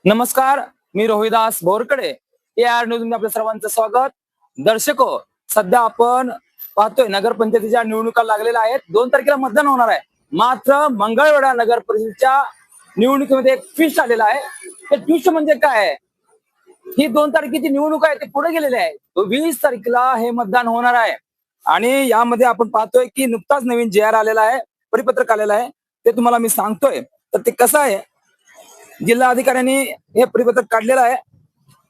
नमस्कार, मी Rohidas बोरकडे. AR news मध्ये आपल्या सर्वांचं स्वागत. दर्शको, सध्या आपण पाहतोय नगरपंचायतीच्या निवडणुका लागलेल्या आहेत. 2 तारखेला मतदान होणार आहे. मात्र मंगळवेढा नगर परिषदेच्या निवडणुकीमध्ये एक ट्विस्ट आलेला आहे. ते ट्विस्ट म्हणजे काय आहे? ही 2 तारखेची निवडणूक आहे, ते पुढे गेलेली आहे. 20 तारखेला हे मतदान होणार आहे. आणि यामध्ये आपण पाहतोय की नुकताच नवीन JR आलेला आहे, परिपत्रक आलेलं आहे. ते तुम्हाला मी सांगतोय. तर ते कसं आहे, जिल्हा अधिकाऱ्यांनी हे परिपत्रक काढलेलं आहे.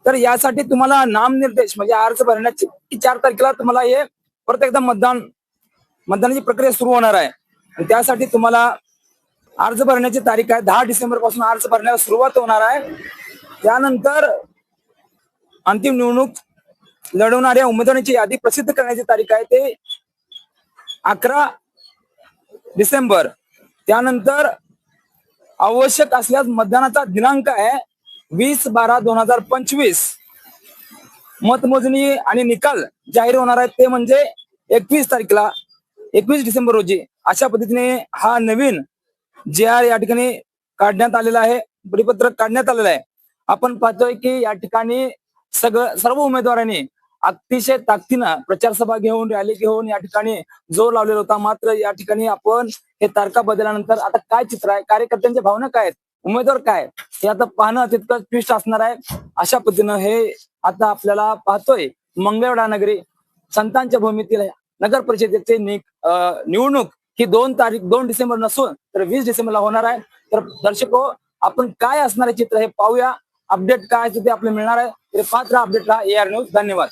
तर यासाठी तुम्हाला नामनिर्देश म्हणजे अर्ज भरण्याची 4 तारखेला तुम्हाला हे परत एकदा मतदानाची प्रक्रिया सुरू होणार आहे. आणि त्यासाठी तुम्हाला अर्ज भरण्याची तारीख आहे 10 डिसेंबर पासून अर्ज भरण्याला सुरुवात होणार आहे. त्यानंतर अंतिम निवडणूक लढवणाऱ्या उमेदवारांची यादी प्रसिद्ध करण्याची तारीख आहे ते 11 डिसेंबर. त्यानंतर आवश्यक असल्यास मतदानाचा दिनांक आहे 20/12/2025. मतमोजणी आणि निकाल जाहीर होणार आहेत ते म्हणजे 21 तारखेला, 21 डिसेंबर रोजी. अशा पद्धतीने हा नवीन JR या ठिकाणी काढण्यात आलेला आहे, परिपत्रक काढण्यात आलेलं आहे. आपण पाहतोय की या ठिकाणी सर्व उमेदवारांनी अतिशय ताकदीनं प्रचार सभा घेऊन, रॅली घेऊन या ठिकाणी जोर लावलेला होता. मात्र या ठिकाणी आपण हे तारखा बदलल्यानंतर आता काय चित्र आहे, कार्यकर्त्यांच्या भावना काय आहेत, उमेदवार काय, हे आता पाहणं तितकं ट्विस्ट असणार आहे. अशा पद्धतीनं हे आता आपल्याला पाहतोय मंगळवेढा नगरी संतांच्या भूमीतील नगर परिषदेचे निवडणूक ही 2 डिसेंबर नसून तर 20 डिसेंबरला होणार आहे. तर दर्शको, आपण काय असणार आहे चित्र हे पाहूया. अपडेट काय आहे ते आपल्याला मिळणार आहे. पात्र अपडेट राहा AR न्यूज. धन्यवाद.